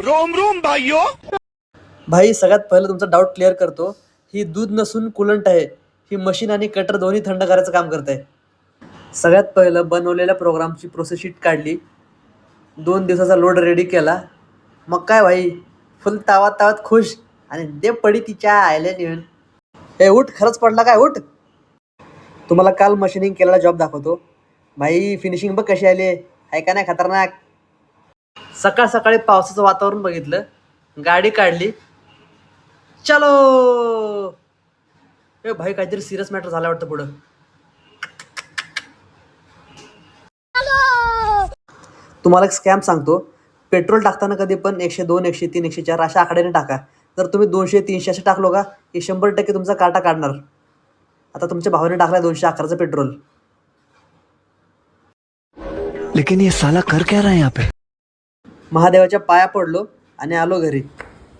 Rome Rome भाइयों. भाई सगळ्यात पहिलं तुमचा डाऊट क्लिअर करतो. ही दूध नसून कुलंट आहे. ही मशीन आणि कटर दोन्ही थंड करायचं काम करत आहे. सगळ्यात पहिलं बनवलेल्या प्रोग्रामची प्रोसेस शीट काढली, 2 दिवसाचा लोड रेडी केला. मग काय भाई, फुल तावात तावात खुश आणि दे पडी तिच्या आयला नेऊन. हे उठ, खरंच पडला काय, उठ. तुम्हाला काल मशीनिंग केलेला जॉब दाखवतो. भाई फिनिशिंग बघ कशी आली आहे का नाही खतरनाक. सकाळ सकाळी पावसाचं वातावरण बघितलं, गाडी काढली, चलो. ए भाई काहीतरी सिरियस मॅटर झाला वाटतं पुढं. तुम्हाला एक स्कॅम सांगतो. पेट्रोल टाकताना कधी पण 102, 103, 104 अशा आकड्याने टाका. जर तुम्ही 200, 300 असं टाकलो का, हे 100% तुमचा काटा काढणार. आता तुमच्या भावाने टाकलाय 211चं पेट्रोल. लेकिन ये साला कर क्या रहा है यहाँ पे. महादेवाच्या पाया पडलो आणि आलो घरी.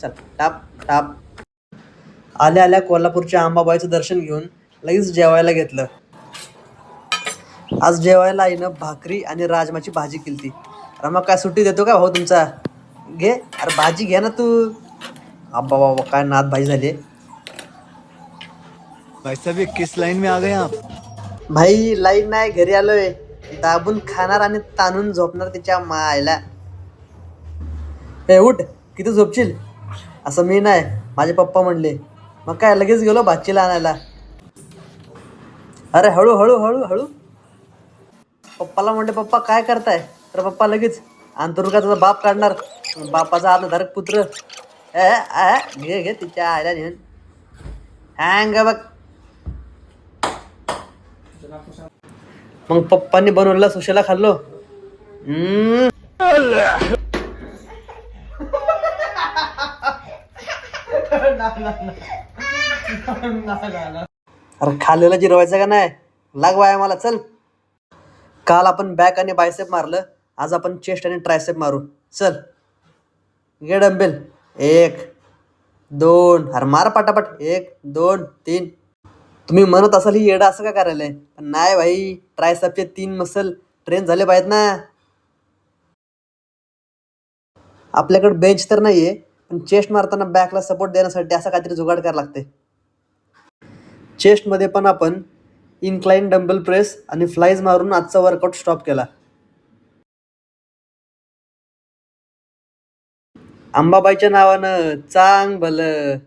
चल टाप टाप. आल्या आल्या कोल्हापूरच्या अंबाबाईचं दर्शन घेऊन लगेच जेवायला घेतलं. आज जेवायला आईनं भाकरी आणि राजमाची भाजी केलती. अरे मग काय सुट्टी देतो का भाऊ तुमचा, घे. अरे भाजी घे ना तू. अब्बा बाबा काय नाद भाजी झाली. भाई साहब ये किस लाइन में आ गए आप. भाई लाईन नाही, घरी आलोय. दाबून खाणार आणि ताणून झोपणार तिच्या मायला. हे उठ, किती झोपशील. असं मी नाही, माझे पप्पा म्हणले. मग काय लगेच गेलो भाचीला आणायला. अरे हळू हळू हळू हळू. पप्पाला म्हणले पप्पा काय करताय, तर पप्पा लगेच अंतरुगाचा बाप काढणार. बापाचा आत्मधारक पुत्र. घे घे तिच्या आयला नेऊन. हँग बघ. मग पप्पांनी बनवलेला सुशेला खाल्लो. अरे खाल्लेला जिरवायचं का नाही, लागवाय मला. चल. काल आपण बॅक आणि बायसेप मारलं, आज आपण चेस्ट आणि ट्रायसेप मारू. चल घे डंबेल. 1 2. अरे मार पटापट. 1 2 3. तुम्ही म्हणत असाल ही येडा असं का करायला, पण नाही भाई, ट्रायसेपचे 3 मसल ट्रेन झाले पाहिजेत ना. आपल्याकडे बेंच तर नाहीये, पण चेस्ट मारताना बॅकला सपोर्ट देण्यासाठी असं काहीतरी जुगाड करायला लागते. चेस्टमध्ये पण आपण इन्क्लाइन डंबल प्रेस आणि फ्लाईज मारून आजचा वर्कआउट स्टॉप केला. अंबाबाईच्या नावानं चांग भलं.